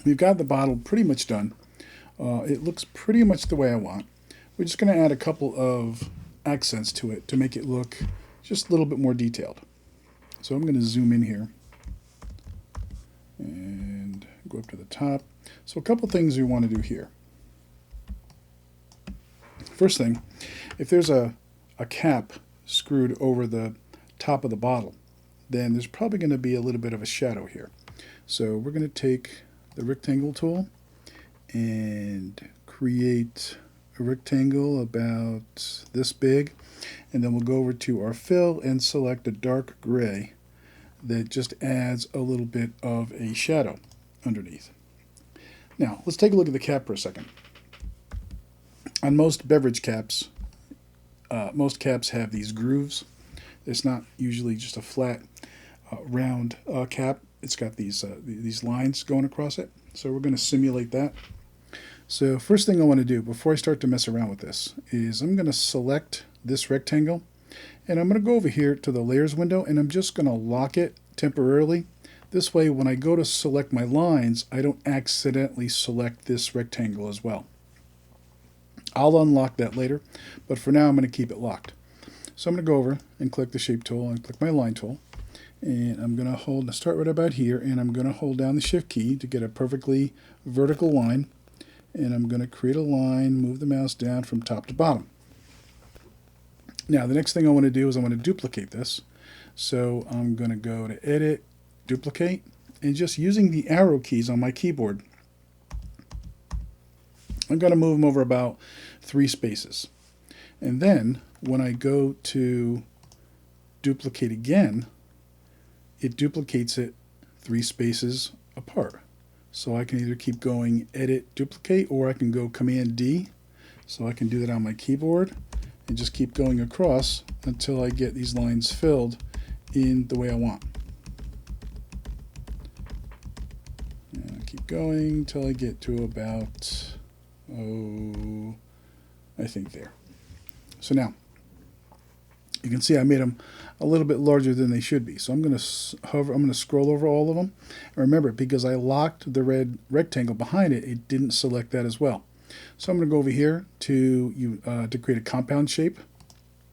We've got the bottle pretty much done. It looks pretty much the way I want. We're just going to add a couple of accents to it to make it look just a little bit more detailed. So I'm going to zoom in here and go up to the top. So a couple things we want to do here. First thing, if there's a cap screwed over the top of the bottle, then there's probably going to be a little bit of a shadow here. So we're going to take the rectangle tool and create a rectangle about this big, and then we'll go over to our fill and select a dark gray that just adds a little bit of a shadow underneath. Now let's take a look at the cap for a second. On most beverage caps, most caps have these grooves. It's not usually just a flat round cap. It's got these lines going across it. So we're going to simulate that. So first thing I want to do before I start to mess around with this is I'm going to select this rectangle, and I'm going to go over here to the layers window, and I'm just going to lock it temporarily. This way when I go to select my lines, I don't accidentally select this rectangle as well. I'll unlock that later, but for now I'm going to keep it locked. So I'm going to go over and click the shape tool and click my line tool, and I'm going to start right about here, and I'm going to hold down the shift key to get a perfectly vertical line, and I'm going to create a line, move the mouse down from top to bottom. Now the next thing I want to do is I want to duplicate this. So I'm going to go to Edit, Duplicate, and just using the arrow keys on my keyboard, I'm going to move them over about 3 spaces. And then when I go to duplicate again, it duplicates it 3 spaces apart. So I can either keep going Edit, Duplicate, or I can go Command D. So I can do that on my keyboard and just keep going across until I get these lines filled in the way I want. And I keep going until I get to about, I think there. So now you can see I made them a little bit larger than they should be. So I'm going to hover, I'm going to scroll over all of them. And remember, because I locked the red rectangle behind it, it didn't select that as well. So I'm going to go over here to create a compound shape.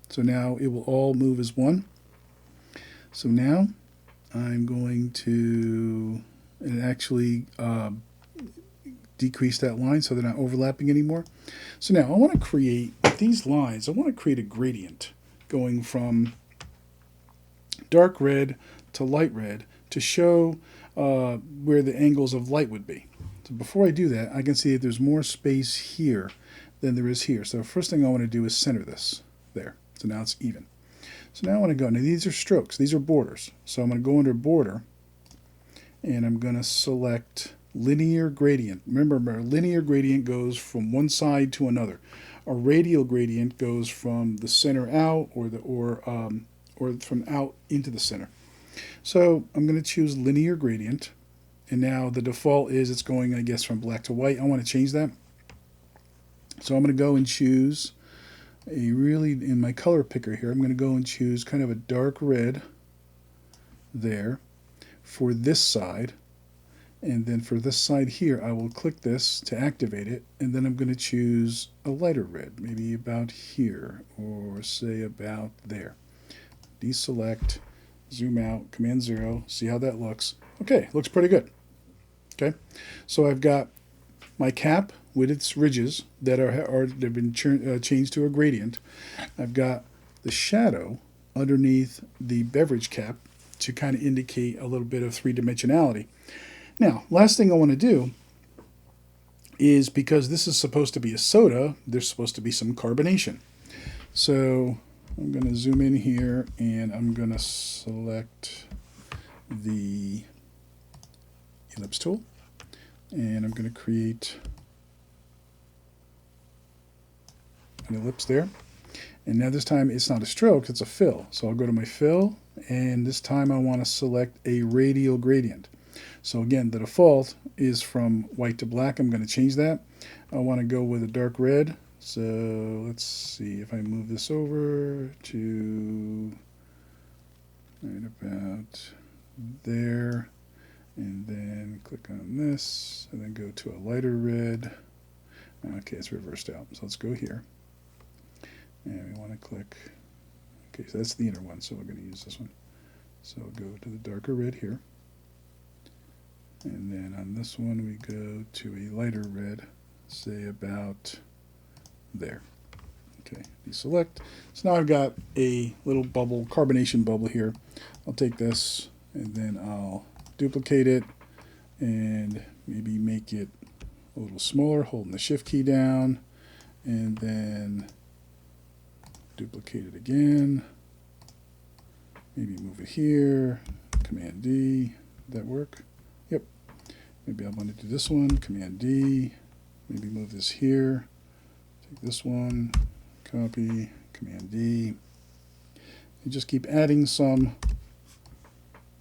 So now it will all move as one. So now I'm going to actually decrease that line so they're not overlapping anymore. So now I want to create these lines. I want to create a gradient going from dark red to light red to show where the angles of light would be. So before I do that, I can see that there's more space here than there is here. So first thing I want to do is center this there. So now it's even. So now I want to go, now these are strokes, these are borders. So I'm going to go under border, and I'm going to select linear gradient. Remember, a linear gradient goes from one side to another. A radial gradient goes from the center out, or from out into the center. So I'm going to choose linear gradient, and now the default is it's going, I guess, from black to white. I want to change that. So I'm going to go and choose in my color picker here, I'm going to go and choose kind of a dark red there for this side. And then for this side here, I will click this to activate it, and then I'm going to choose a lighter red, maybe about here, or say about there. Deselect, zoom out, Command 0, see how that looks. Okay, looks pretty good. Okay, so I've got my cap with its ridges that have been changed to a gradient. I've got the shadow underneath the beverage cap to kind of indicate a little bit of three-dimensionality. Now, last thing I want to do is, because this is supposed to be a soda, there's supposed to be some carbonation. So I'm going to zoom in here, and I'm going to select the ellipse tool, and I'm going to create an ellipse there. And now this time it's not a stroke, it's a fill. So I'll go to my fill, and this time I want to select a radial gradient. So again, the default is from white to black. I'm going to change that. I want to go with a dark red. So let's see if I move this over to right about there. and then click on this, and then go to a lighter red. Okay, it's reversed out. So let's go here, and we want to click. Okay, so that's the inner one, so we're going to use this one. So we'll go to the darker red here, and then on this one we go to a lighter red, say about there. Okay, deselect. So now I've got a little bubble, carbonation bubble here. I'll take this and then I'll duplicate it and maybe make it a little smaller, holding the shift key down, and then duplicate it again. Maybe move it here, Command D. Did that work? Yep. Maybe I want to do this one, Command D. Maybe move this here. Take this one, copy, Command D. And just keep adding some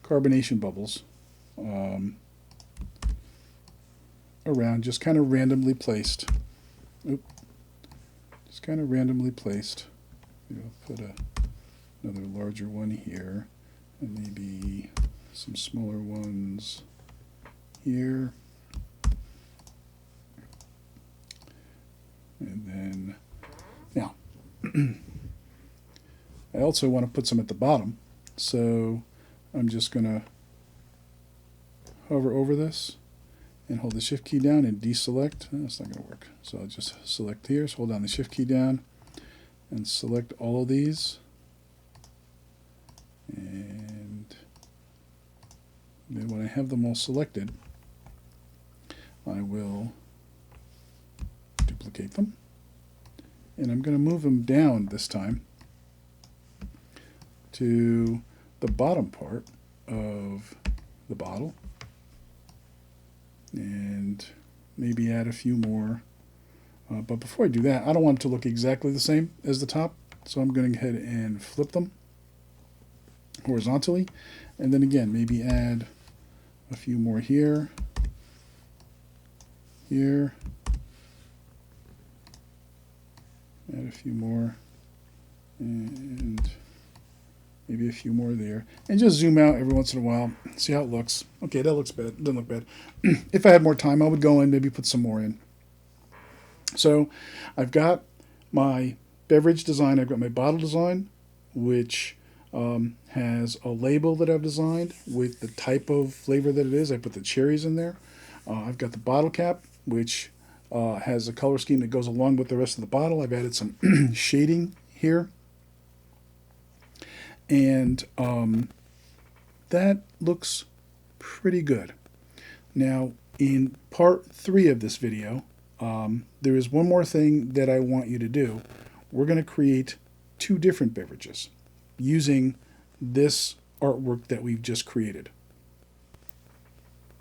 carbonation bubbles around, just kind of randomly placed. Just kind of randomly placed. Put another larger one here, and maybe some smaller ones here. And then, now, I also want to put some at the bottom, so I'm just going to hover over this and hold the shift key down and deselect. That's not going to work. So I'll just select here, so hold down the shift key down and select all of these. And then when I have them all selected, I will duplicate them. And I'm going to move them down this time to the bottom part of the bottle. And maybe add a few more. But before I do that, I don't want it to look exactly the same as the top. So I'm going to go ahead and flip them horizontally. And then again, maybe add a few more here, here, add a few more, and maybe a few more there. And just zoom out every once in a while, see how it looks. Okay, that looks bad. Doesn't look bad. If I had more time, I would go in, maybe put some more in. So I've got my beverage design, I've got my bottle design, which has a label that I've designed with the type of flavor that it is. I put the cherries in there. I've got the bottle cap, which has a color scheme that goes along with the rest of the bottle. I've added some shading here. And that looks pretty good. Now, in part 3 of this video, there is one more thing that I want you to do. We're going to create 2 different beverages using this artwork that we've just created.